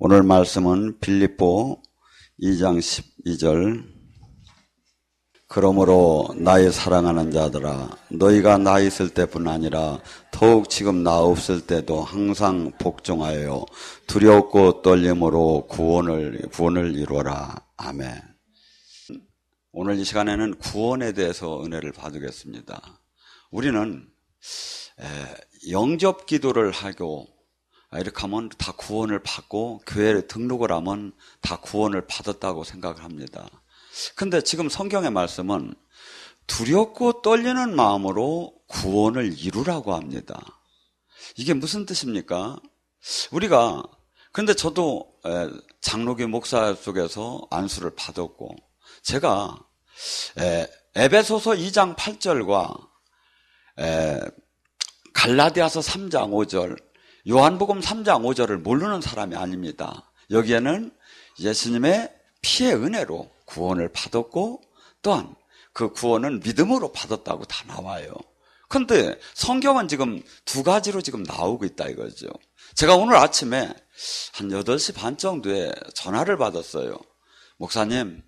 오늘 말씀은 빌립보 2장 12절. 그러므로 나의 사랑하는 자들아, 너희가 나 있을 때뿐 아니라 더욱 지금 나 없을 때도 항상 복종하여 두렵고 떨림으로 구원을 이루어라. 아멘. 오늘 이 시간에는 구원에 대해서 은혜를 받으겠습니다. 우리는 영접 기도를 하고 이렇게 하면 다 구원을 받고 교회에 등록을 하면 다 구원을 받았다고 생각을 합니다. 근데 지금 성경의 말씀은 두렵고 떨리는 마음으로 구원을 이루라고 합니다. 이게 무슨 뜻입니까? 근데 저도 장로교 목사 속에서 안수를 받았고, 제가 에베소서 2장 8절과 갈라디아서 3장 5절, 요한복음 3장 5절을 모르는 사람이 아닙니다. 여기에는 예수님의 피의 은혜로 구원을 받았고, 또한 그 구원은 믿음으로 받았다고 다 나와요. 그런데 성경은 지금 두 가지로 지금 나오고 있다 이거죠. 제가 오늘 아침에 한 8시 반 정도에 전화를 받았어요. 목사님,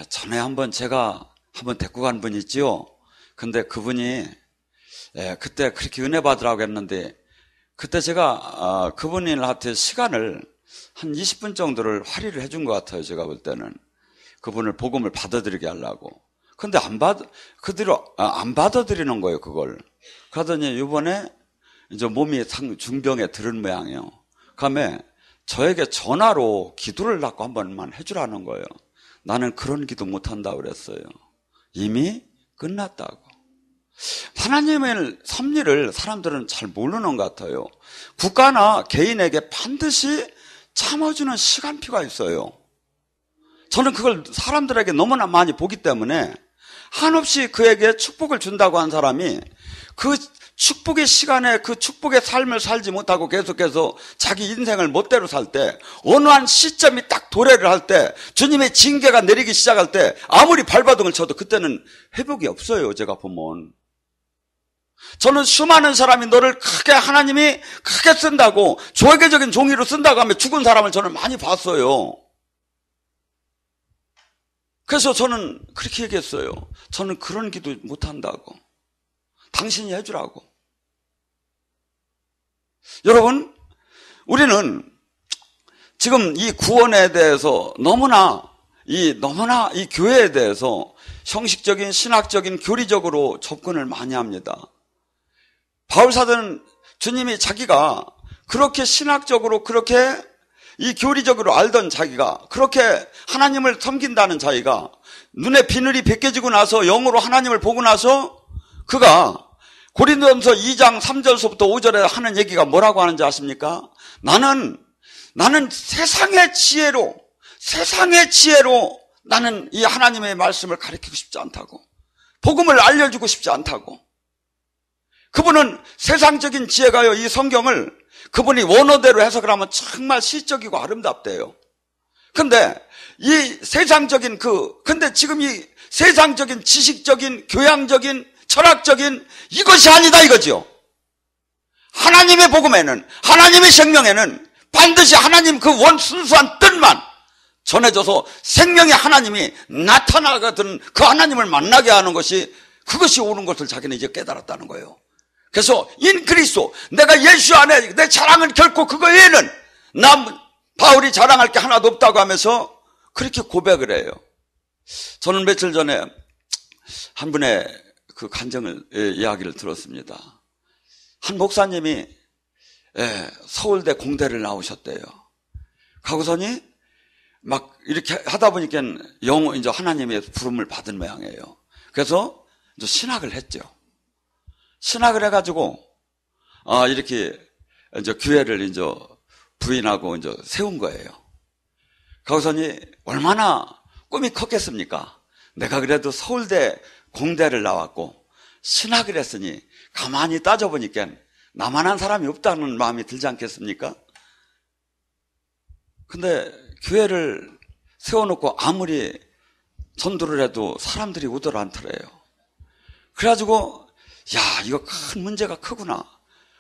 전에 제가 한번 데리고 간 분이 있지요. 근데 그분이 그때 그렇게 은혜 받으라고 했는데, 그때 제가 그분한테 시간을 한 20분 정도를 할애를 해준 것 같아요. 제가 볼 때는 그분을 복음을 받아들이게 하려고. 근데 안 받아들이는 거예요, 그걸. 그러더니 이번에 이제 몸이 중병에 들은 모양이에요. 그다음에 저에게 전화로 기도를 받고 한 번만 해주라는 거예요. 나는 그런 기도 못한다고 그랬어요. 이미 끝났다고. 하나님의 섭리를 사람들은 잘 모르는 것 같아요. 국가나 개인에게 반드시 참아주는 시간표가 있어요. 저는 그걸 사람들에게 너무나 많이 보기 때문에 한없이 그에게 축복을 준다고 한 사람이 그 축복의 시간에 그 축복의 삶을 살지 못하고 계속해서 자기 인생을 멋대로 살 때, 어느 한 시점이 딱 도래를 할 때, 주님의 징계가 내리기 시작할 때 아무리 발버둥을 쳐도 그때는 회복이 없어요. 제가 보면. 저는 수많은 사람이 너를 하나님이 크게 쓴다고, 조계적인 종이로 쓴다고 하며 죽은 사람을 저는 많이 봤어요. 그래서 저는 그렇게 얘기했어요. 저는 그런 기도 못한다고. 당신이 해주라고. 여러분, 우리는 지금 이 구원에 대해서 너무나 이 교회에 대해서 형식적인, 신학적인, 교리적으로 접근을 많이 합니다. 바울사도는 주님이 자기가 그렇게 신학적으로, 그렇게 이 교리적으로 알던 자기가, 그렇게 하나님을 섬긴다는 자기가 눈에 비늘이 벗겨지고 나서 영으로 하나님을 보고 나서 그가 고린도전서 2장 3절서부터 5절에 하는 얘기가 뭐라고 하는지 아십니까? 나는 세상의 지혜로 나는 이 하나님의 말씀을 가르치고 싶지 않다고, 복음을 알려주고 싶지 않다고. 그분은 세상적인 지혜가요, 이 성경을 그분이 원어대로 해석을 하면 정말 시적이고 아름답대요. 근데 근데 지금 이 세상적인, 지식적인, 교양적인, 철학적인 이것이 아니다 이거죠. 하나님의 복음에는, 하나님의 생명에는 반드시 하나님 그 순수한 뜻만 전해져서 생명의 하나님이 나타나거든 그 하나님을 만나게 하는 그것이 옳은 것을 자기는 이제 깨달았다는 거예요. 그래서 인 그리스도, 내가 예수 안에 내 자랑은 결코 그거 외에는 바울이 자랑할 게 하나도 없다고 하면서 그렇게 고백을 해요. 저는 며칠 전에 한 분의 그 이야기를 들었습니다. 한 목사님이 서울대 공대를 나오셨대요. 가고서니 막 이렇게 하다 보니까 이제 하나님의 부름을 받은 모양이에요. 그래서 이제 신학을 했죠. 신학을 해가지고 이렇게 이제 교회를 이제 부인하고 이제 세운 거예요. 거기서니 얼마나 꿈이 컸겠습니까? 내가 그래도 서울대 공대를 나왔고 신학을 했으니 가만히 따져보니까 나만한 사람이 없다는 마음이 들지 않겠습니까? 근데 교회를 세워놓고 아무리 전도를 해도 사람들이 오더라 않더래요. 그래가지고 이거 큰 문제가 크구나.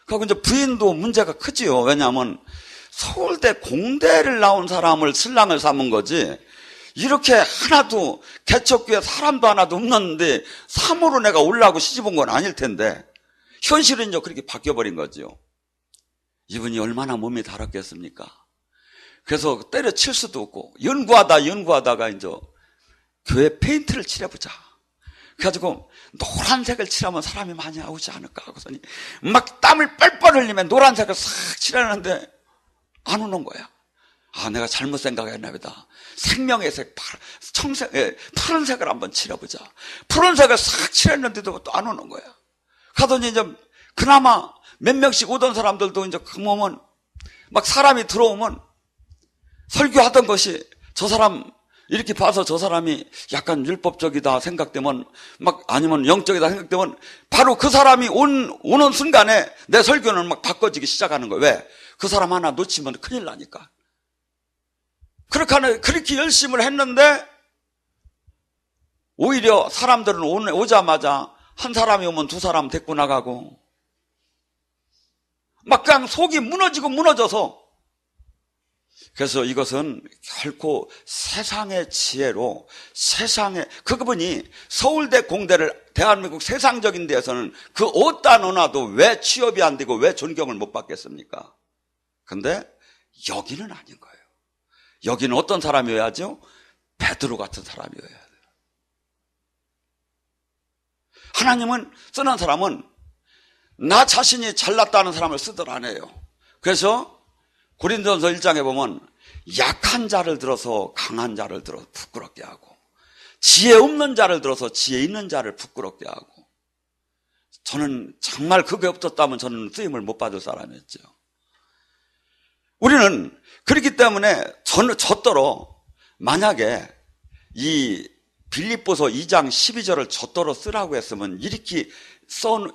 그리고 이제 부인도 문제가 크지요. 왜냐하면 서울대 공대를 나온 사람을 신랑을 삼은 거지, 이렇게 하나도 개척교회 사람도 하나도 없는데 3호로 내가 올라고 시집 온 건 아닐 텐데 현실은 이제 그렇게 바뀌어버린 거죠. 이분이 얼마나 몸이 달았겠습니까? 그래서 때려칠 수도 없고 연구하다가 이제 교회 페인트를 칠해보자. 그래가지고 노란색을 칠하면 사람이 많이 나오지 않을까 하고서니 막 땀을 뻘뻘 흘리면 노란색을 싹 칠하는데 안 오는 거야. 아, 내가 잘못 생각했나 보다. 생명의 색, 푸른색을 한번 칠해보자. 푸른색을 싹 칠했는데도 또 안 오는 거야. 가더니 이제 그나마 몇 명씩 오던 사람들도 이제 그 몸은 막 사람이 들어오면 설교하던 것이 저 사람 이렇게 봐서 저 사람이 약간 율법적이다 생각되면 막 아니면 영적이다 생각되면 바로 그 사람이 오는 순간에 내 설교는 막 바꿔지기 시작하는 거예요. 왜? 그 사람 하나 놓치면 큰일 나니까. 그렇게 열심을 했는데 오히려 사람들은 오자마자 한 사람이 오면 두 사람 데리고 나가고 막 그냥 속이 무너져서. 그래서 이것은 결코 세상의 지혜로 그분이 서울대 공대를 대한민국 세상적인 데에서는 그 어디다 넣어놔도 왜 취업이 안 되고 왜 존경을 못 받겠습니까? 근데 여기는 아닌 거예요. 여기는 어떤 사람이어야죠? 베드로 같은 사람이어야 돼요. 하나님은 쓰는 사람은 나 자신이 잘났다는 사람을 쓰들 안 해요. 그래서 고린도전서 1장에 보면 약한 자를 들어서 강한 자를 들어서 부끄럽게 하고 지혜 없는 자를 들어서 지혜 있는 자를 부끄럽게 하고 저는 정말 그게 없었다면 저는 쓰임을 못 받을 사람이었죠. 우리는 그렇기 때문에 젖더러 만약에 이 빌립보서 2장 12절을 젖더러 쓰라고 했으면 이렇게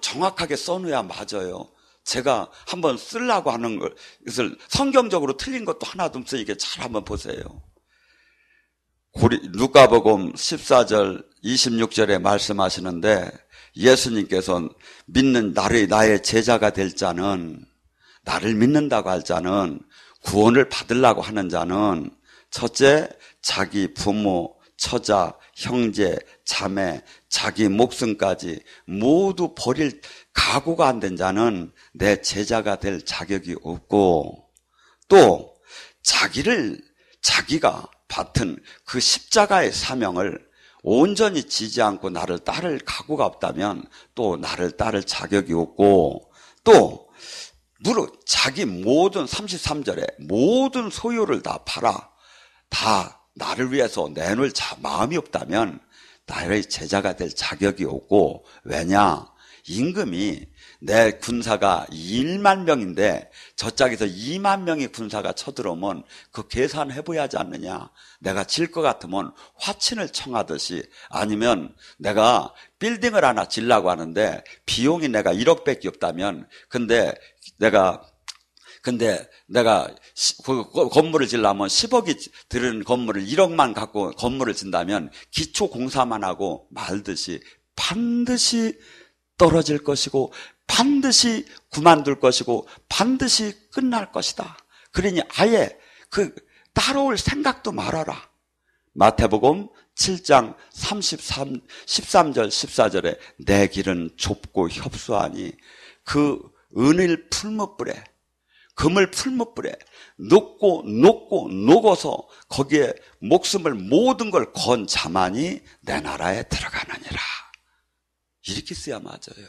정확하게 써놓아야 맞아요. 제가 한번 쓰려고 하는 것을 성경적으로 틀린 것도 하나도 없으니까 잘 한번 보세요. 누가복음 14절 26절에 말씀하시는데 예수님께서 믿는 나의 제자가 될 자는 나를 믿는다고 할 자는 구원을 받으려고 하는 자는 첫째 자기 부모, 처자, 형제, 자매, 자기 목숨까지 모두 버릴 각오가 안 된 자는 내 제자가 될 자격이 없고 또 자기가 받은 그 십자가의 사명을 온전히 지지 않고 나를 따를 각오가 없다면 또 나를 따를 자격이 없고 또 자기 모든 33절에 모든 소유를 다 팔아 다 나를 위해서 내놓을 마음이 없다면 나의 제자가 될 자격이 없고 왜냐? 임금이 내 군사가 1만 명인데 저짝에서 2만 명의 군사가 쳐들어오면 그 계산해봐야 하지 않느냐. 내가 질 것 같으면 화친을 청하듯이 아니면 내가 빌딩을 하나 지려고 하는데 비용이 내가 1억밖에 없다면 근데 내가 그 건물을 지려면 10억이 들은 건물을 1억만 갖고 건물을 진다면 기초 공사만 하고 말듯이 반드시 떨어질 것이고 반드시 그만둘 것이고 반드시 끝날 것이다. 그러니 아예 따라올 생각도 말아라. 마태복음 7장 13절 14절에 내 길은 좁고 협소하니 그 은을 풀무불에 금을 풀무불에 녹아서 거기에 목숨을 모든 걸 건 자만이 내 나라에 들어가느니라. 이렇게 써야 맞아요.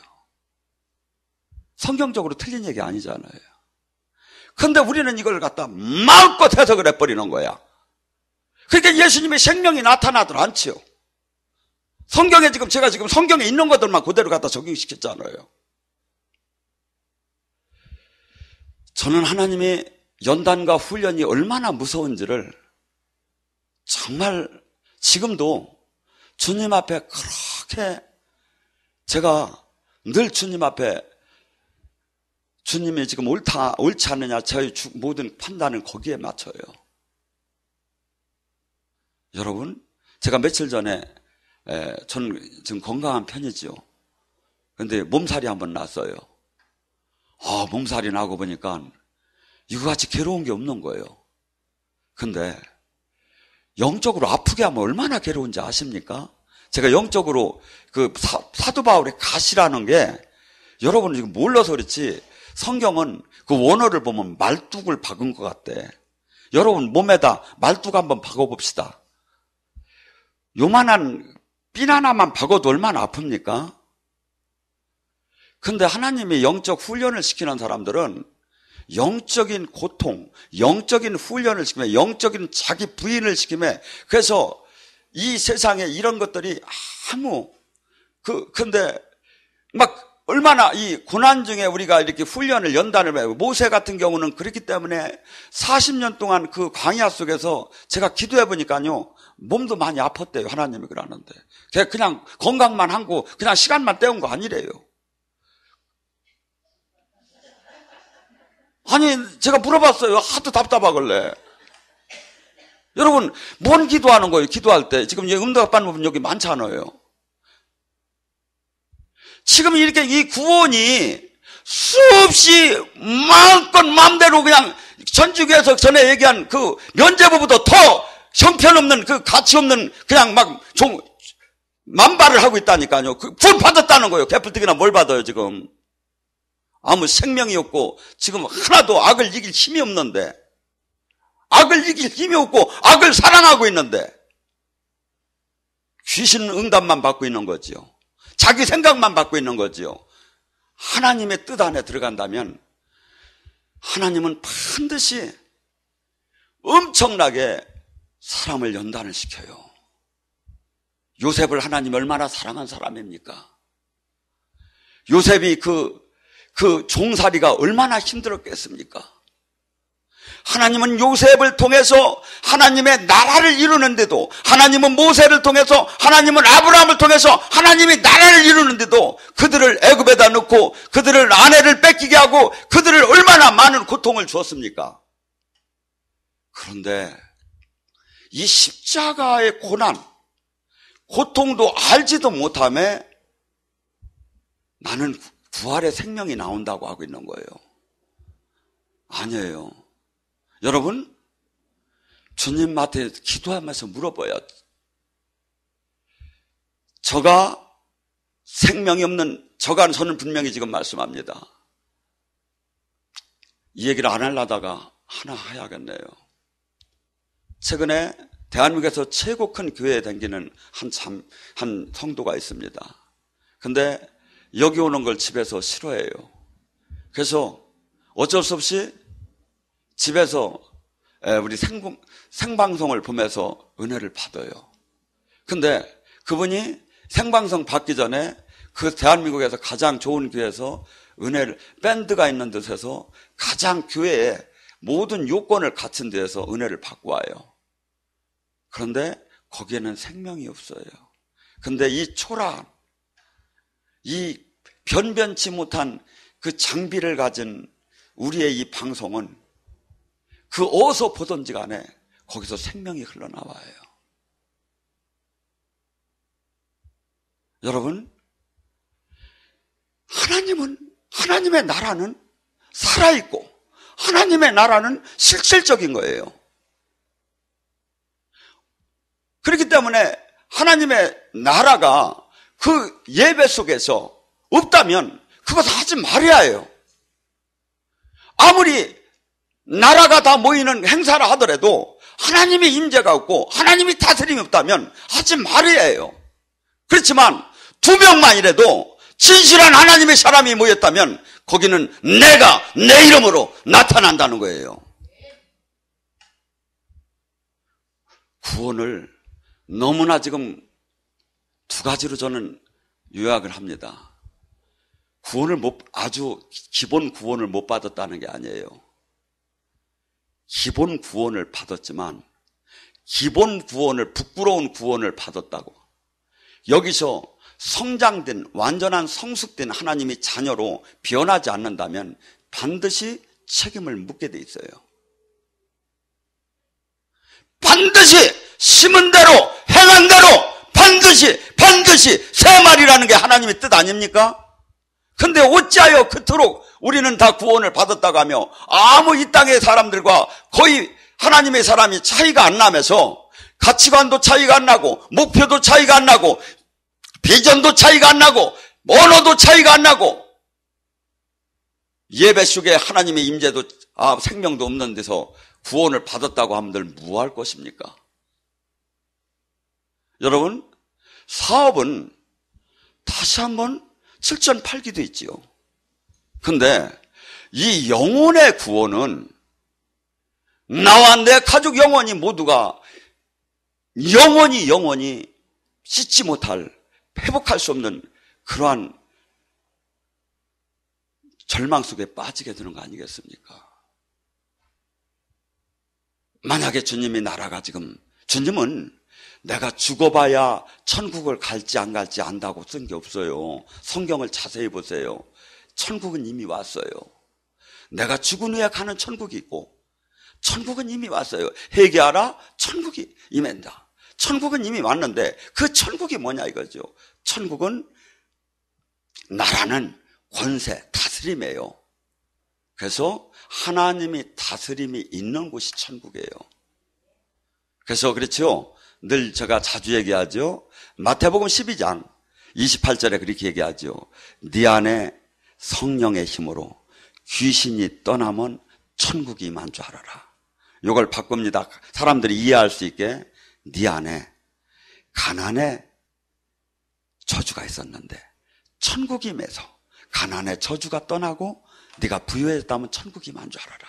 성경적으로 틀린 얘기 아니잖아요. 그런데 우리는 이걸 갖다 마음껏 해석을 해버리는 거야. 그러니까 예수님의 생명이 나타나들 않지요. 성경에 제가 성경에 있는 것들만 그대로 갖다 적용시켰잖아요. 저는 하나님의 연단과 훈련이 얼마나 무서운지를 정말 지금도 주님 앞에 그렇게 제가 늘 주님 앞에 주님이 지금 옳지 않느냐 저희 모든 판단은 거기에 맞춰요. 여러분, 제가 며칠 전에 저는 지금 건강한 편이지요. 그런데 몸살이 한번 났어요. 몸살이 나고 보니까 이거 같이 괴로운 게 없는 거예요. 근데 영적으로 아프게 하면 얼마나 괴로운지 아십니까? 제가 영적으로 그 사도 바울의 가시라는 게 여러분은 지금 몰라서 그렇지 성경은 그 원어를 보면 말뚝을 박은 것 같대. 여러분 몸에다 말뚝 한번 박아봅시다. 요만한 핀 하나만 박아도 얼마나 아픕니까? 근데 하나님이 영적 훈련을 시키는 사람들은 영적인 고통, 영적인 훈련을 시키며 영적인 자기 부인을 시키며 그래서 이 세상에 이런 것들이 근데 막 얼마나 이 고난 중에 우리가 이렇게 훈련을 연단을 해요. 모세 같은 경우는 그렇기 때문에 40년 동안 그 광야 속에서 제가 기도해 보니까요. 몸도 많이 아팠대요. 하나님이 그러는데. 그냥 건강만 하고 그냥 시간만 때운 거 아니래요. 아니 제가 물어봤어요. 하도 답답하길래. 여러분 뭔 기도하는 거예요? 기도할 때. 지금 응답 받는 분 여기 많잖아요. 지금 이렇게 이 구원이 수없이 마음껏 마음대로 그냥 전주교에서 전에 얘기한 그 면죄부보다 더 형편없는 그 가치 없는 그냥 막 만발을 하고 있다니까요. 그 구원 받았다는 거예요. 개뿔뜨기나 뭘 받아요 지금. 아무 생명이 없고 지금 하나도 악을 이길 힘이 없는데 악을 이길 힘이 없고 악을 사랑하고 있는데 귀신 응답만 받고 있는 거지요. 자기 생각만 받고 있는 거지요. 하나님의 뜻 안에 들어간다면 하나님은 반드시 엄청나게 사람을 연단을 시켜요. 요셉을 하나님이 얼마나 사랑한 사람입니까? 요셉이 그 종살이가 얼마나 힘들었겠습니까? 하나님은 요셉을 통해서 하나님의 나라를 이루는데도 하나님은 모세를 통해서 하나님은 아브라함을 통해서 하나님이 나라를 이루는데도 그들을 애굽에다 넣고 그들을 아내를 뺏기게 하고 그들을 얼마나 많은 고통을 주었습니까? 그런데 이 십자가의 고난, 고통도 알지도 못하며 나는 부활의 생명이 나온다고 하고 있는 거예요. 아니에요. 여러분, 주님한테 기도하면서 물어봐요. 저가 생명이 없는, 저는 분명히 지금 말씀합니다. 이 얘기를 안 하려다가 하나 해야겠네요. 최근에 대한민국에서 최고 큰 교회에 다니는 한 성도가 있습니다. 근데 여기 오는 걸 집에서 싫어해요. 그래서 어쩔 수 없이 집에서 우리 생방송을 보면서 은혜를 받아요. 근데 그분이 생방송 받기 전에 그 대한민국에서 가장 좋은 교회에서 은혜를, 밴드가 있는 데서 가장 교회에 모든 요건을 갖춘 데에서 은혜를 받고 와요. 그런데 거기에는 생명이 없어요. 근데 이 초라한, 이 변변치 못한 그 장비를 가진 우리의 이 방송은 그 어디서 보든지 간에 거기서 생명이 흘러나와요. 여러분, 하나님의 나라는 살아있고 하나님의 나라는 실질적인 거예요. 그렇기 때문에 하나님의 나라가 그 예배 속에서 없다면 그것을 하지 말아야 해요. 아무리 나라가 다 모이는 행사를 하더라도 하나님의 임재가 없고 하나님이 다스림이 없다면 하지 말아야 해요. 그렇지만 2명만이라도 진실한 하나님의 사람이 모였다면 거기는 내가 내 이름으로 나타난다는 거예요. 구원을 너무나 지금 2가지로 저는 요약을 합니다. 아주 기본 구원을 못 받았다는 게 아니에요. 기본 구원을 받았지만 기본 구원을, 부끄러운 구원을 받았다고. 여기서 성장된, 완전한 성숙된 하나님이 자녀로 변하지 않는다면 반드시 책임을 묻게 돼 있어요. 반드시 심은 대로 행한 대로 반드시 새 말이라는 게 하나님의 뜻 아닙니까? 근데 어찌하여 그토록 우리는 다 구원을 받았다고 하며 아무 이 땅의 사람들과 거의 하나님의 사람이 차이가 안 나면서 가치관도 차이가 안 나고 목표도 차이가 안 나고 비전도 차이가 안 나고 언어도 차이가 안 나고 예배 속에 하나님의 임재도 생명도 없는 데서 구원을 받았다고 하면들 무할 것입니까? 여러분, 사업은 다시 한번 7전8기도 있지요. 근데 이 영혼의 구원은 나와 내 가족 영혼이 모두가 영원히 씻지 못할, 회복할 수 없는 그러한 절망 속에 빠지게 되는 거 아니겠습니까? 만약에 주님이 나라가 지금, 주님은 내가 죽어봐야 천국을 갈지 안 갈지 안다고 쓴 게 없어요. 성경을 자세히 보세요. 천국은 이미 왔어요. 내가 죽은 후에 가는 천국이 있고 천국은 이미 왔어요. 회개하라, 천국이 임한다. 천국은 이미 왔는데 그 천국이 뭐냐 이거죠. 천국은 나라는 권세, 다스림이에요. 그래서 하나님이 다스림이 있는 곳이 천국이에요. 그래서 그렇죠. 늘 제가 자주 얘기하죠. 마태복음 12장 28절에 그렇게 얘기하죠. 네 안에 성령의 힘으로 귀신이 떠나면 천국이 임한 줄 알아라. 이걸 바꿉니다. 사람들이 이해할 수 있게. 네 안에 가난의 저주가 있었는데 천국이 임해서 가난의 저주가 떠나고 네가 부유해졌다면 천국이 임한 줄 알아라.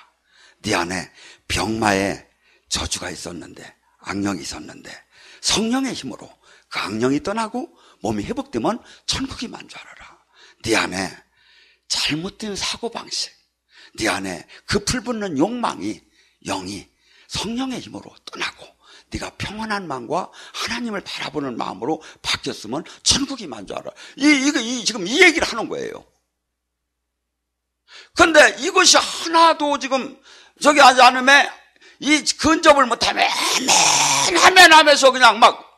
네 안에 병마의 저주가 있었는데 악령이 있었는데 성령의 힘으로 그 악령이 떠나고 몸이 회복되면 천국이 임한 줄 알아라. 네 안에 잘못된 사고방식, 네 안에 그 불붙는 욕망이, 영이 성령의 힘으로 떠나고 네가 평안한 마음과 하나님을 바라보는 마음으로 바뀌었으면 천국이 임한 줄 알아. 지금 이 얘기를 하는 거예요. 근데 이것이 하나도 지금 저기 하지 않으면 이 근접을 못하면 아멘 하면서 그냥 막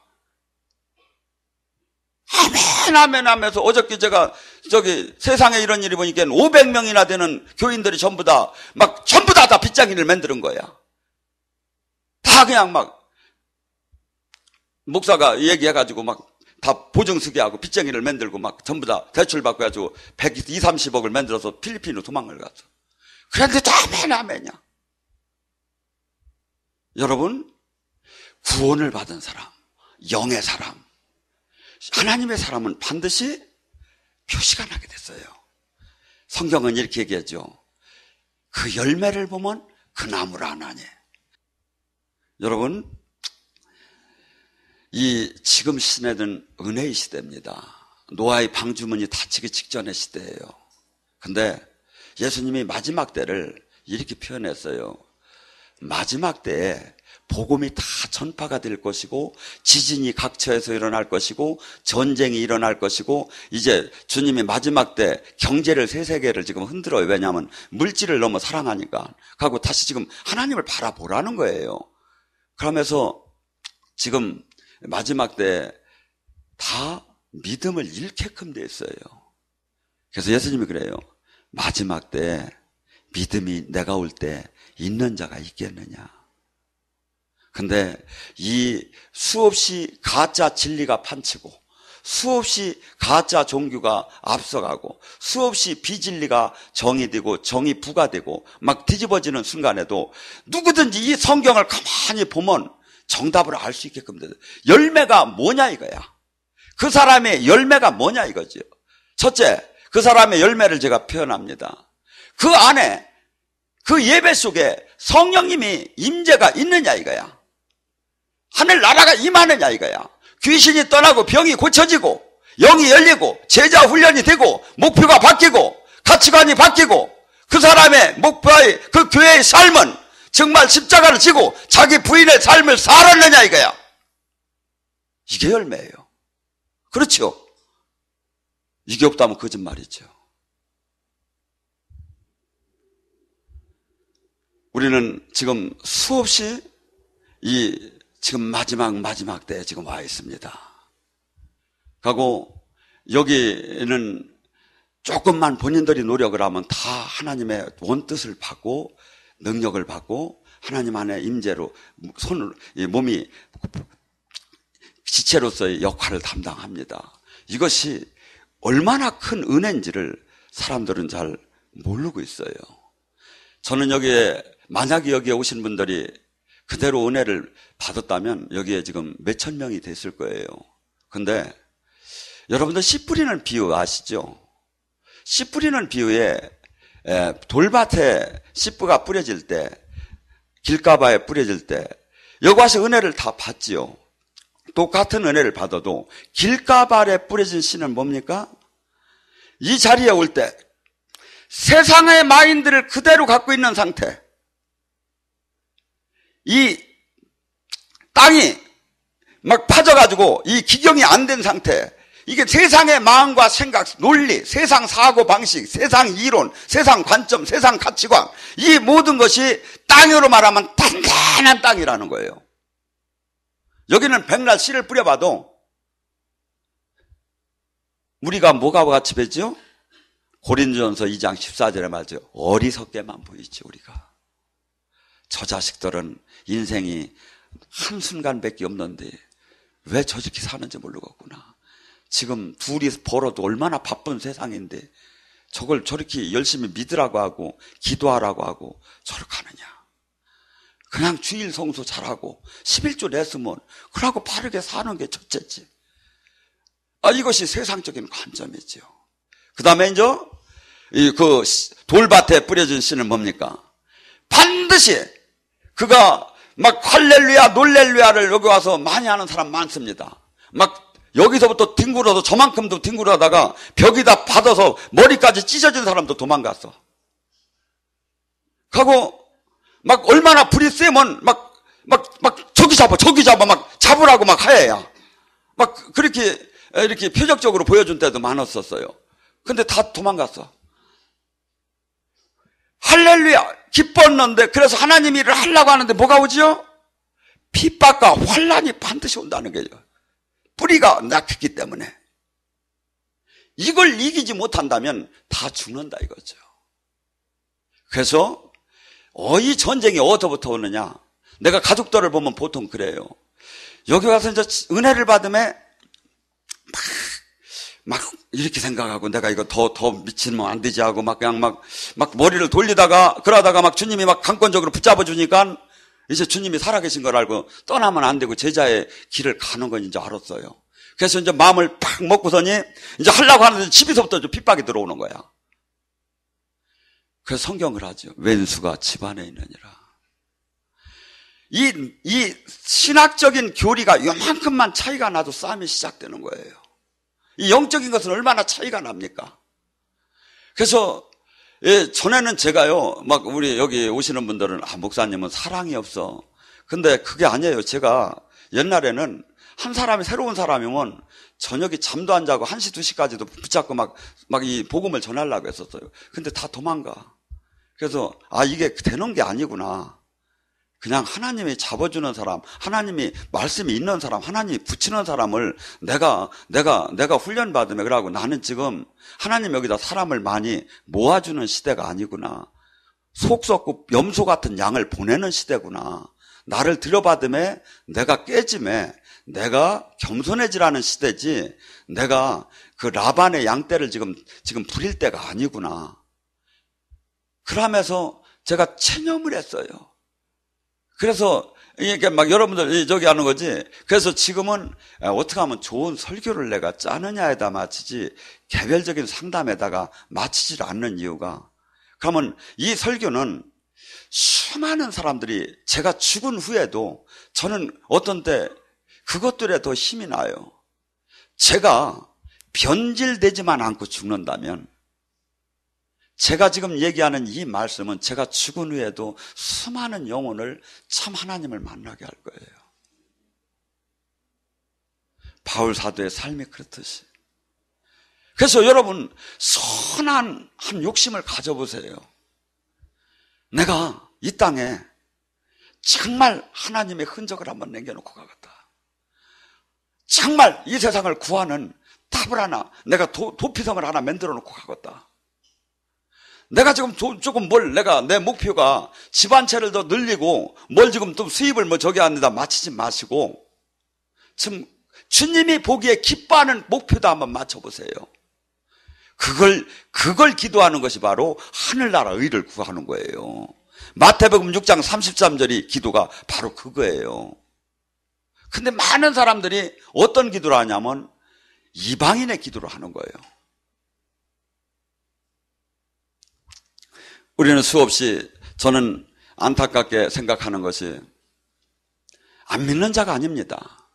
아멘 하면서 어저께 제가 저기 세상에 이런 일이 보니까 500명이나 되는 교인들이 전부 다 빗장이를 만드는 거야. 다 그냥 막 목사가 얘기해가지고 막 다 보증서기 하고 빗장이를 만들고 막 전부 다 대출받고 해가지고 120, 30억을 만들어서 필리핀으로 도망을 갔어. 그런데 다 아멘이야. 여러분, 구원을 받은 사람, 영의 사람, 하나님의 사람은 반드시 표시가 나게 됐어요. 성경은 이렇게 얘기하죠. 그 열매를 보면 그 나무를 아나니. 여러분, 이 지금 시대는 은혜의 시대입니다. 노아의 방주문이 닫히기 직전의 시대예요. 근데 예수님이 마지막 때를 이렇게 표현했어요. 마지막 때에 복음이 다 전파가 될 것이고 지진이 각처에서 일어날 것이고 전쟁이 일어날 것이고 이제 주님이 마지막 때 경제를 세 세계를 지금 흔들어요. 왜냐하면 물질을 너무 사랑하니까. 하고 다시 지금 하나님을 바라보라는 거예요. 그러면서 지금 마지막 때 다 믿음을 잃게끔 돼 있어요. 그래서 예수님이 그래요. 마지막 때 믿음이 내가 올 때 있는 자가 있겠느냐. 근데 이 수없이 가짜 진리가 판치고 수없이 가짜 종교가 앞서가고 수없이 비진리가 정이 되고 정이 부가 되고 막 뒤집어지는 순간에도 누구든지 이 성경을 가만히 보면 정답을 알 수 있게끔 돼요. 열매가 뭐냐 이거야. 그 사람의 열매가 뭐냐 이거죠. 첫째, 그 사람의 열매를 제가 표현합니다. 그 안에 그 예배 속에 성령님이 임재가 있느냐 이거야. 하늘 나라가 임하느냐 이거야. 귀신이 떠나고 병이 고쳐지고 영이 열리고 제자 훈련이 되고 목표가 바뀌고 가치관이 바뀌고 그 사람의 목표의 그 교회의 삶은 정말 십자가를 지고 자기 부인의 삶을 살았느냐 이거야. 이게 열매예요. 그렇죠? 이게 없다면 거짓말이죠. 우리는 지금 수없이 지금 마지막 때에 지금 와 있습니다. 하고 여기는 조금만 본인들이 노력을 하면 다 하나님의 원뜻을 받고 능력을 받고 하나님 안에 임재로 몸이 지체로서의 역할을 담당합니다. 이것이 얼마나 큰 은혜인지를 사람들은 잘 모르고 있어요. 저는 만약에 여기에 오신 분들이 그대로 은혜를 받았다면 여기에 지금 몇천 명이 됐을 거예요. 근데 여러분들 씨 뿌리는 비유 아시죠? 씨 뿌리는 비유에 돌밭에 씨뿌가 뿌려질 때, 길가바에 뿌려질 때 여기 와서 은혜를 다 받지요. 똑같은 은혜를 받아도 길가발에 뿌려진 씨는 뭡니까? 이 자리에 올 때 세상의 마인드를 그대로 갖고 있는 상태, 이 땅이 막 파져가지고 이 기경이 안 된 상태, 이게 세상의 마음과 생각, 논리, 세상 사고 방식, 세상 이론, 세상 관점, 세상 가치관, 이 모든 것이 땅으로 말하면 단단한 땅이라는 거예요. 여기는 백날 씨를 뿌려봐도 우리가 뭐가 같이 뵙죠? 고린도전서 2장 14절에 말이죠. 어리석게만 보이지 우리가. 저 자식들은 인생이 한순간밖에 없는데 왜 저렇게 사는지 모르겠구나. 지금 둘이 벌어도 얼마나 바쁜 세상인데 저걸 저렇게 열심히 믿으라고 하고 기도하라고 하고 저렇게 하느냐. 그냥 주일 성수 잘하고 11조 냈으면 그러고 바르게 사는 게 첫째지. 이것이 세상적인 관점이죠. 그 다음에 이제 그 돌밭에 뿌려진 씨는 뭡니까? 반드시 그가 막 할렐루야 놀렐루야를 여기 와서 많이 하는 사람 많습니다. 막 여기서부터 뒹굴어서 저만큼도 뒹굴어다가 벽에다 받아서 머리까지 찢어진 사람도 도망갔어. 하고 막 얼마나 불이 세면 막 저기 잡아 막 잡으라고 막 하야야. 막 그렇게 이렇게 표적적으로 보여준 때도 많았었어요. 근데 다 도망갔어. 할렐루야 기뻤는데 그래서 하나님 일을 하려고 하는데 뭐가 오지요? 핍박과 환란이 반드시 온다는 거예요. 뿌리가 낙했기 때문에. 이걸 이기지 못한다면 다 죽는다 이거죠. 그래서 이 전쟁이 어디서부터 오느냐? 내가 가족들을 보면 보통 그래요. 여기 와서 이제 은혜를 받으면 막 이렇게 생각하고 내가 이거 더 미치면 안 되지 하고 막 그냥 막 머리를 돌리다가 그러다가 막 주님이 막 강권적으로 붙잡아 주니까 이제 주님이 살아계신 걸 알고 떠나면 안 되고 제자의 길을 가는 건 이제 알았어요. 그래서 이제 마음을 팍 먹고서니 이제 하려고 하는데 집에서부터 좀 핍박이 들어오는 거야. 그래서 성경을 하죠. 왼수가 집안에 있느니라. 이 신학적인 교리가 요만큼만 차이가 나도 싸움이 시작되는 거예요. 이 영적인 것은 얼마나 차이가 납니까? 그래서 전에는 제가요, 막 우리 여기 오시는 분들은 목사님은 사랑이 없어. 근데 그게 아니에요. 제가 옛날에는 한 사람이 새로운 사람이면 저녁에 잠도 안 자고 1시, 2시까지도 붙잡고 막 이 복음을 전하려고 했었어요. 근데 다 도망가. 그래서 이게 되는 게 아니구나. 그냥 하나님이 잡아주는 사람, 하나님이 말씀이 있는 사람, 하나님이 붙이는 사람을 내가 훈련받으면 그러고 나는 지금 하나님 여기다 사람을 많이 모아주는 시대가 아니구나. 속 썩고 염소 같은 양을 보내는 시대구나. 나를 들여받음에 내가 깨짐에 내가 겸손해지라는 시대지 내가 그 라반의 양떼를 지금 부릴 때가 아니구나. 그러면서 제가 체념을 했어요. 그래서 이게 막 여러분들 저기 하는 거지. 그래서 지금은 어떻게 하면 좋은 설교를 내가 짜느냐에다 마치지 개별적인 상담에다가 마치질 않는 이유가, 그러면 이 설교는 수많은 사람들이 제가 죽은 후에도 저는 어떤 때 그것들에 더 힘이 나요. 제가 변질되지만 않고 죽는다면 제가 지금 얘기하는 이 말씀은 제가 죽은 후에도 수많은 영혼을 참 하나님을 만나게 할 거예요. 바울 사도의 삶이 그렇듯이. 그래서 여러분 선한 한 욕심을 가져보세요. 내가 이 땅에 정말 하나님의 흔적을 한번 남겨놓고 가겠다. 정말 이 세상을 구하는 답을 하나, 내가 도피섬을 하나 만들어 놓고 가겠다. 내가 지금 조금 내가 내 목표가 집 한 채를 더 늘리고 뭘 지금 또 수입을 저기 합니다. 맞추지 마시고 지금 주님이 보기에 기뻐하는 목표도 한번 맞춰보세요. 그걸 기도하는 것이 바로 하늘나라 의를 구하는 거예요. 마태복음 6장 33절이 기도가 바로 그거예요. 근데 많은 사람들이 어떤 기도를 하냐면 이방인의 기도를 하는 거예요. 우리는 수없이 저는 안타깝게 생각하는 것이 안 믿는 자가 아닙니다.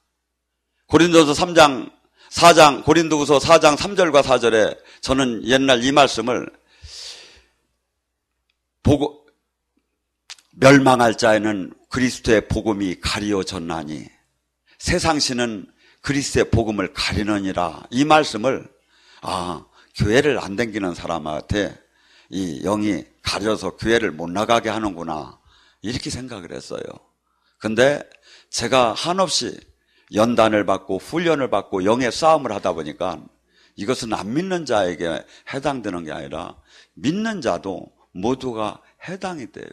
고린도후서 4장 고린도후서 4장 3절과 4절에 저는 옛날 이 말씀을 보고 멸망할 자에는 그리스도의 복음이 가리워졌나니 세상신은 그리스도의 복음을 가리느니라. 이 말씀을 교회를 안 다니는 사람한테 이 영이 가려서 교회를 못 나가게 하는구나 이렇게 생각을 했어요. 근데 제가 한없이 연단을 받고 훈련을 받고 영의 싸움을 하다 보니까 이것은 안 믿는 자에게 해당되는 게 아니라 믿는 자도 모두가 해당이 돼요.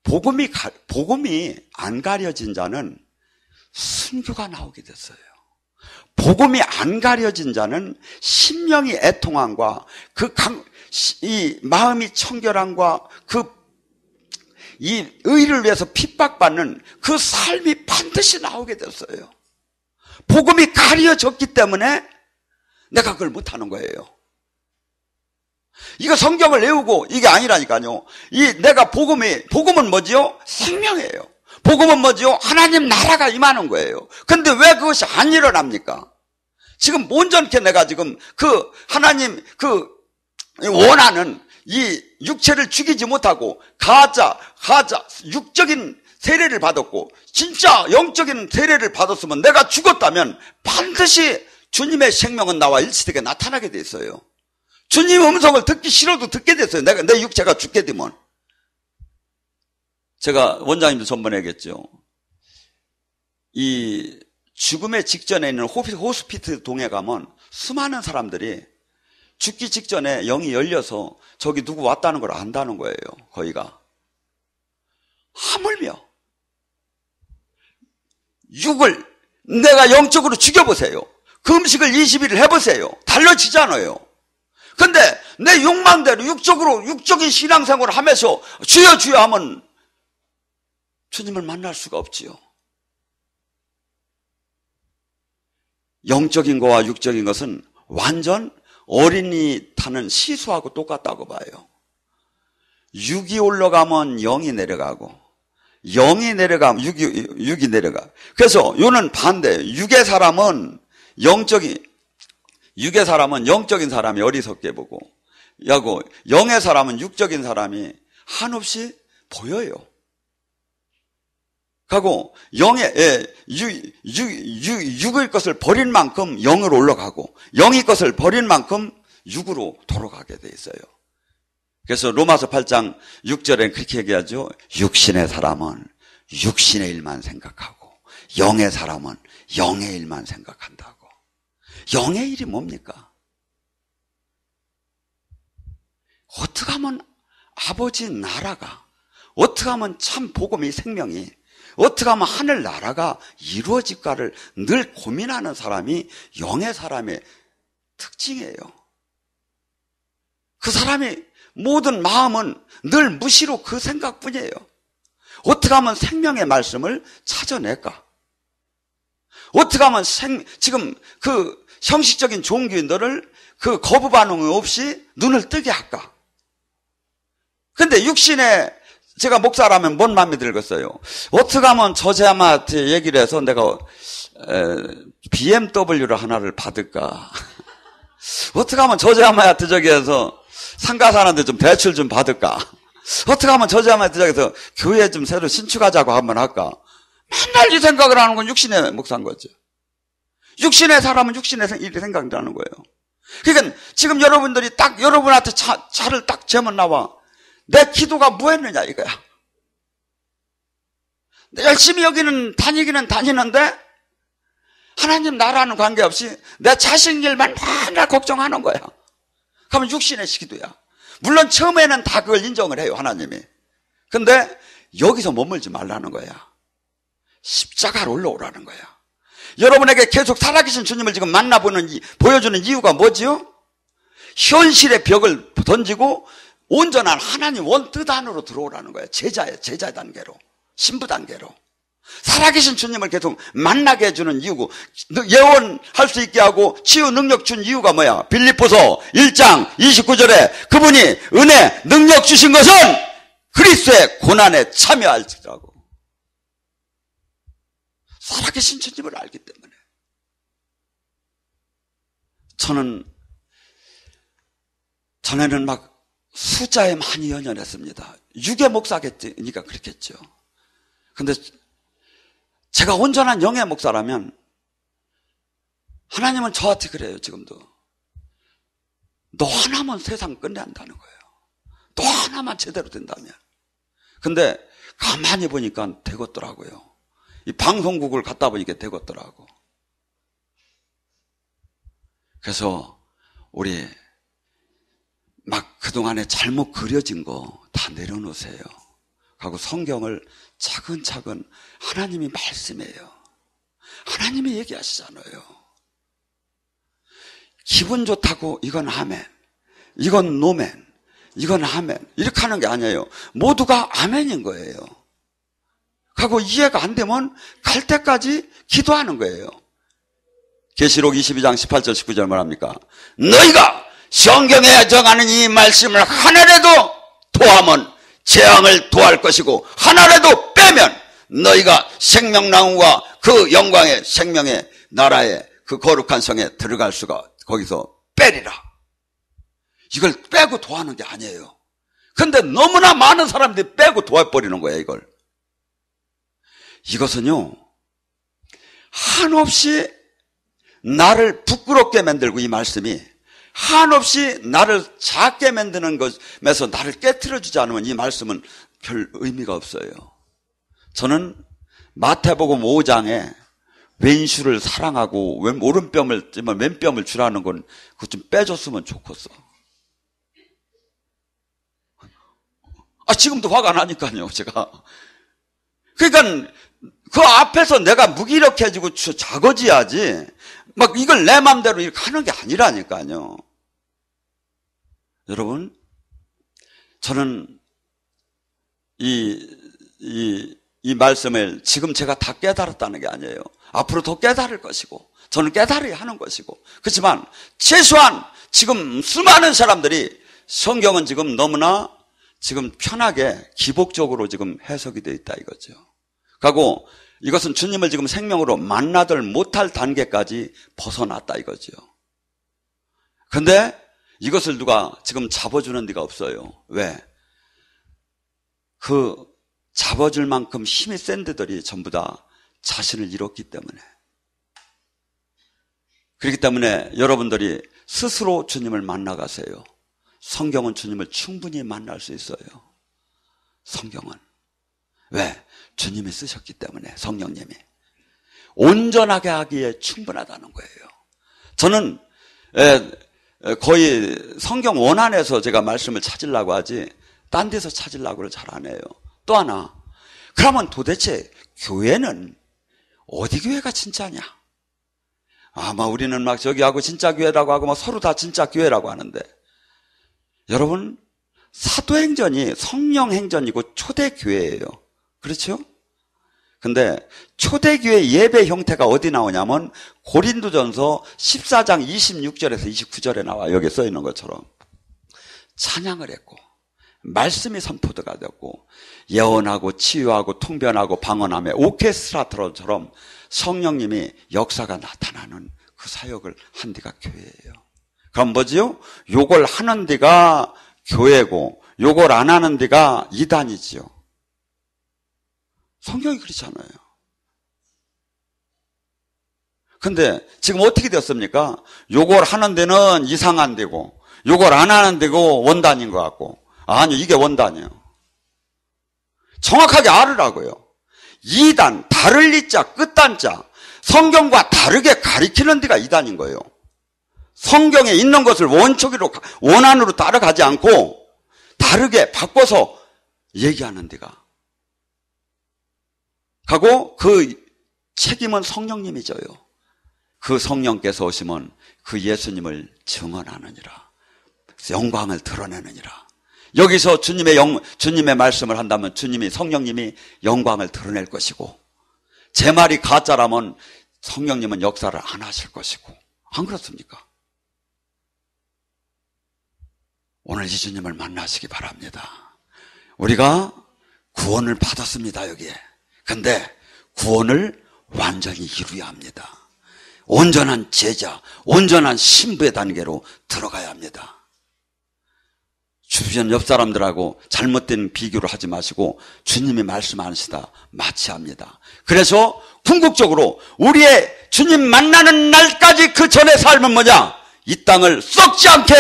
복음이 안 가려진 자는 순교가 나오게 됐어요. 복음이 안 가려진 자는 심령이 애통함과 이 마음이 청결함과 이 의를 위해서 핍박받는 그 삶이 반드시 나오게 됐어요. 복음이 가려졌기 때문에 내가 그걸 못하는 거예요. 이거 성경을 외우고 이게 아니라니까요. 복음은 뭐지요? 생명이에요. 복음은 뭐지요? 하나님 나라가 임하는 거예요. 근데 왜 그것이 안 일어납니까? 지금 온전케 내가 지금 하나님 원하는 이 육체를 죽이지 못하고 가짜 육적인 세례를 받았고 진짜 영적인 세례를 받았으면 내가 죽었다면 반드시 주님의 생명은 나와 일치되게 나타나게 돼 있어요. 주님 음성을 듣기 싫어도 듣게 됐어요. 내 육체가 죽게 되면. 제가 원장님도 전번에 얘기했죠. 이 죽음의 직전에 있는 호스피트 동에 가면 수많은 사람들이 죽기 직전에 영이 열려서 저기 누구 왔다는 걸 안다는 거예요. 거기가. 하물며 육을 내가 영적으로 죽여보세요. 그 음식을 20일을 해보세요. 달라지잖아요. 근데 내 욕망대로 육적인 신앙생활을 하면서 주여 주여 하면 주님을 만날 수가 없지요. 영적인 것과 육적인 것은 완전 어린이 타는 시수하고 똑같다고 봐요. 육이 올라가면 영이 내려가고 영이 내려가면 육이 내려가. 그래서 요는 반대예요. 육의 사람은 영적인 사람이 어리석게 보고 영의 사람은 육적인 사람이 한없이 보여요. 하고 육의 것을 버린 만큼 영으로 올라가고 영의 것을 버린 만큼 육으로 돌아가게 돼 있어요. 그래서 로마서 8장 6절에 그렇게 얘기하죠. 육신의 사람은 육신의 일만 생각하고 영의 사람은 영의 일만 생각한다고. 영의 일이 뭡니까? 어떻게 하면 아버지 나라가, 어떻게 하면 참 복음이 생명이, 어떻게 하면 하늘 나라가 이루어질까를 늘 고민하는 사람이 영의 사람의 특징이에요. 그 사람의 모든 마음은 늘 무시로 그 생각뿐이에요. 어떻게 하면 생명의 말씀을 찾아낼까? 어떻게 하면 지금 그 형식적인 종교인들을 그 거부 반응 없이 눈을 뜨게 할까? 근데 육신에 제가 목사라면 뭔 마음이 들겠어요? 어떻게 하면 저자마한테 얘기를 해서 내가 BMW를 하나를 받을까? 어떻게 하면 저자마한테 저기 해서 상가사는데 좀 대출 좀 받을까? 어떻게 하면 저자마한테 저기 해서 교회 좀 새로 신축하자고 한번 할까? 맨날 이 생각을 하는 건 육신의 목사인 거죠. 육신의 사람은 육신의 일이 생각나는 거예요. 그러니까 지금 여러분들이 딱 여러분한테 차를 딱 재면 나와. 내 기도가 뭐했느냐 이거야. 열심히 여기는 다니기는 다니는데 하나님 나라는 관계없이 내 자식 일만 맨날 걱정하는 거야. 그러면 육신의 시기도야. 물론 처음에는 다 그걸 인정을 해요, 하나님이. 근데 여기서 머물지 말라는 거야. 십자가로 올라오라는 거야. 여러분에게 계속 살아계신 주님을 지금 보여주는 이유가 뭐지요? 현실의 벽을 던지고 온전한 하나님 원뜻 안으로 들어오라는 거예요. 제자 단계로, 신부 단계로. 살아계신 주님을 계속 만나게 해주는 이유고, 예언할 수 있게 하고 치유 능력 준 이유가 뭐야? 빌립보서 1장 29절에 그분이 은혜, 능력 주신 것은 그리스도의 고난에 참여할지라고. 살아계신 주님을 알기 때문에. 저는 전에는 막 숫자에 많이 연연했습니다. 유괴 목사겠으니까 그렇겠죠. 근데 제가 온전한 영의 목사라면 하나님은 저한테 그래요. 지금도 너 하나만 세상 끝내한다는 거예요. 너 하나만 제대로 된다면. 근데 가만히 보니까 되겠더라고요. 이 방송국을 갖다 보니까 되겠더라고. 그래서 우리 막 그동안에 잘못 그려진 거 다 내려놓으세요. 하고 성경을 차근차근, 하나님이 말씀해요. 하나님이 얘기하시잖아요. 기분 좋다고 이건 아멘, 이건 노멘, 이건 아멘, 이렇게 하는 게 아니에요. 모두가 아멘인 거예요. 하고 이해가 안 되면 갈 때까지 기도하는 거예요. 계시록 22장 18절 19절 뭐랍니까? 너희가 성경에 정하는 이 말씀을 하나라도 토하면 재앙을 토할 것이고 하나라도 빼면 너희가 생명나무와 그 영광의 생명의 나라에 그 거룩한 성에 들어갈 수가 거기서 빼리라. 이걸 빼고 토하는 게 아니에요. 근데 너무나 많은 사람들이 빼고 토해버리는 거예요. 이것은요, 한없이 나를 부끄럽게 만들고, 이 말씀이 한없이 나를 작게 만드는 것에서 나를 깨트려주지 않으면 이 말씀은 별 의미가 없어요. 저는 마태복음 5장에 왼수를 사랑하고 오른뺨을 찌면 왼뺨을 주라는 건 그거 좀 빼줬으면 좋겠어. 지금도 화가 나니까요, 제가. 그러니까 그 앞에서 내가 무기력해지고 작아져야지 막 이걸 내 맘대로 이렇게 하는 게 아니라니까요. 여러분, 저는 이 말씀을 지금 제가 다 깨달았다는 게 아니에요. 앞으로 더 깨달을 것이고 저는 깨달아야 하는 것이고, 그렇지만 최소한 지금 수많은 사람들이 성경은 지금 너무나 지금 편하게 기복적으로 지금 해석이 되어 있다 이거죠. 그리고 이것은 주님을 지금 생명으로 만나들 못할 단계까지 벗어났다 이거죠. 근데 이것을 누가 지금 잡아주는 데가 없어요. 왜? 그 잡아줄 만큼 힘이 센 데들이 전부 다 자신을 잃었기 때문에. 그렇기 때문에 여러분들이 스스로 주님을 만나가세요. 성경은 주님을 충분히 만날 수 있어요. 성경은. 왜? 주님이 쓰셨기 때문에, 성령님이. 온전하게 하기에 충분하다는 거예요. 저는 거의 성경 원안에서 제가 말씀을 찾으려고 하지 딴 데서 찾으려고를 잘 안 해요. 또 하나, 그러면 도대체 교회는 어디 교회가 진짜냐? 우리는 막 저기 하고 진짜 교회라고 하고 서로 다 진짜 교회라고 하는데, 여러분, 사도행전이 성령행전이고 초대교회예요. 그렇죠? 근데 초대교회 예배 형태가 어디 나오냐면 고린도전서 14장 26절에서 29절에 나와. 여기 써 있는 것처럼 찬양을 했고 말씀이 선포가 되었고 예언하고 치유하고 통변하고 방언하며 오케스트라처럼 성령님이 역사가 나타나는 그 사역을 한 데가 교회예요. 그럼 뭐지요? 요걸 하는 데가 교회고 요걸 안 하는 데가 이단이지요. 성경이 그렇잖아요. 근데 지금 어떻게 됐습니까? 요걸 하는 데는 이상한 데고 요걸 안 하는 데고 원단인 것 같고. 아니요, 이게 원단이에요. 정확하게 알으라고요. 이단, 다를 이자, 끝단자, 성경과 다르게 가리키는 데가 이단인 거예요. 성경에 있는 것을 원안으로 따라가지 않고 다르게 바꿔서 얘기하는 데가. 하고 그 책임은 성령님이 져요. 그 성령께서 오시면 그 예수님을 증언하느니라. 영광을 드러내느니라. 여기서 주님의 말씀을 한다면 주님이 성령님이 영광을 드러낼 것이고, 제 말이 가짜라면 성령님은 역사를 안 하실 것이고, 안 그렇습니까? 오늘 이 주님을 만나시기 바랍니다. 우리가 구원을 받았습니다, 여기에. 근데 구원을 완전히 이루어야 합니다. 온전한 제자, 온전한 신부의 단계로 들어가야 합니다. 주변 옆 사람들하고 잘못된 비교를 하지 마시고 주님이 말씀하시다 마치합니다. 그래서 궁극적으로 우리의 주님 만나는 날까지 그 전의 삶은 뭐냐? 이 땅을 썩지 않게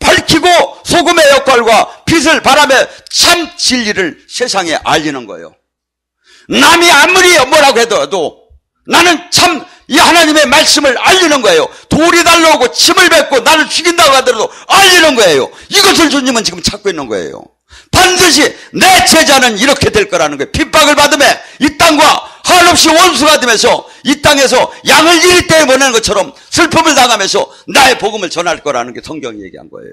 밝히고 소금의 역할과 빛을 바라며 참 진리를 세상에 알리는 거예요. 남이 아무리 뭐라고 해도 나는 참 이 하나님의 말씀을 알리는 거예요. 돌이 달려오고 침을 뱉고 나를 죽인다고 하더라도 알리는 거예요. 이것을 주님은 지금 찾고 있는 거예요. 반드시 내 제자는 이렇게 될 거라는 거예요. 핍박을 받으며 이 땅과 한없이 원수가 되면서 이 땅에서 양을 이리 떼어 보내는 것처럼 슬픔을 당하면서 나의 복음을 전할 거라는 게 성경이 얘기한 거예요.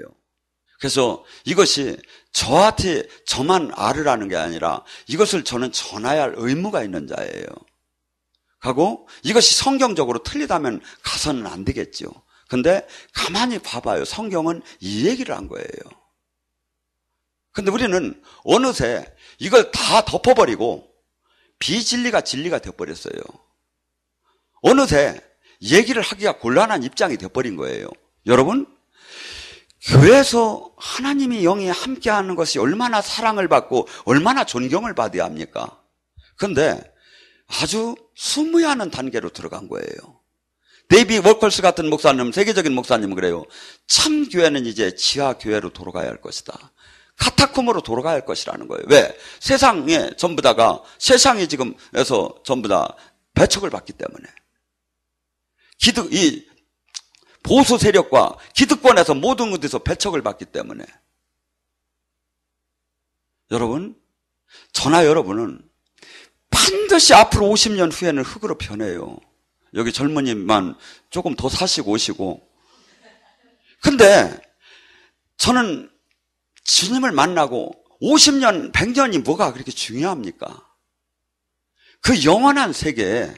그래서 이것이 저한테 저만 알으라는 게 아니라 이것을 저는 전해야 할 의무가 있는 자예요. 하고 이것이 성경적으로 틀리다면 가서는 안 되겠죠. 근데 가만히 봐봐요. 성경은 이 얘기를 한 거예요. 근데 우리는 어느새 이걸 다 덮어버리고 비진리가 진리가 되어버렸어요. 어느새 얘기를 하기가 곤란한 입장이 되어버린 거예요. 여러분, 교회에서 하나님이 영이 함께하는 것이 얼마나 사랑을 받고 얼마나 존경을 받아야 합니까? 근데 아주 수무하는 단계로 들어간 거예요. 데이비 워컬스 같은 목사님, 세계적인 목사님은 그래요. 참 교회는 이제 지하 교회로 돌아가야 할 것이다. 카타콤으로 돌아가야 할 것이라는 거예요. 왜? 세상에 전부 다가 세상이 지금에서 전부 다 배척을 받기 때문에 이 보수 세력과 기득권에서 모든 것에서 배척을 받기 때문에 여러분, 저나 여러분은 반드시 앞으로 50년 후에는 흙으로 변해요. 여기 젊은이만 조금 더 사시고 오시고. 근데 저는 주님을 만나고 50년, 100년이 뭐가 그렇게 중요합니까? 그 영원한 세계에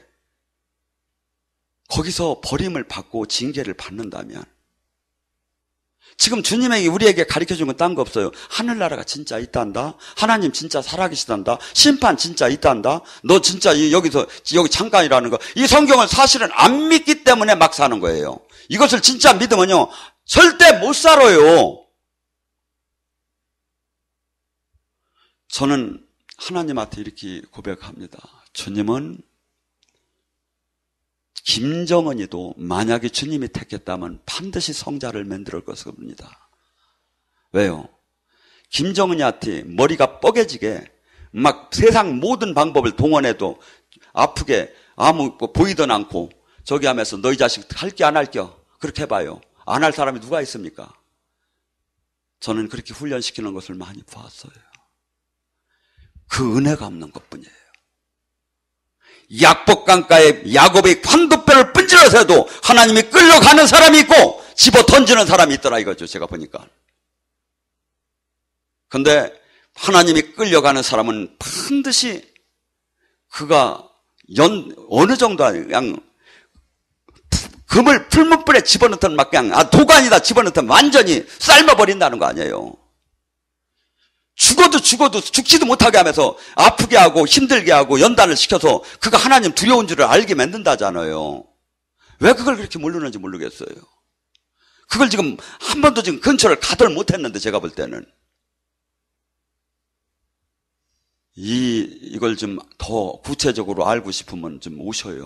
거기서 버림을 받고 징계를 받는다면 지금 주님에게 우리에게 가르쳐준 건 딴 거 없어요. 하늘나라가 진짜 있단다. 하나님 진짜 살아계시단다. 심판 진짜 있단다. 너 진짜 여기 잠깐이라는 거. 이 성경을 사실은 안 믿기 때문에 막 사는 거예요. 이것을 진짜 믿으면요 절대 못 살아요. 저는 하나님한테 이렇게 고백합니다. 주님은 김정은이도 만약에 주님이 택했다면 반드시 성자를 만들 것입니다. 왜요? 김정은이한테 머리가 뻐개지게 막 세상 모든 방법을 동원해도 아프게 아무 보이든 않고 저기 하면서 너희 자식 할게 안 할게요. 그렇게 해봐요. 안 할 사람이 누가 있습니까? 저는 그렇게 훈련시키는 것을 많이 보았어요. 그 은혜가 없는 것뿐이에요. 약복강가에 야곱의 관도뼈를 끈질러서 해도 하나님이 끌려가는 사람이 있고 집어 던지는 사람이 있더라 이거죠. 제가 보니까. 근데 하나님이 끌려가는 사람은 반드시 그가 어느 정도 그냥 금을 풀무불에 집어넣든 막 그냥 도가니다 집어넣든 완전히 삶아버린다는 거 아니에요. 죽어도 죽지도 못하게 하면서 아프게 하고 힘들게 하고 연단을 시켜서 그가 하나님 두려운 줄을 알게 만든다잖아요. 왜 그걸 그렇게 모르는지 모르겠어요. 그걸 지금 한 번도 지금 근처를 가들 못했는데 제가 볼 때는 이걸 좀 더 구체적으로 알고 싶으면 좀 오셔요.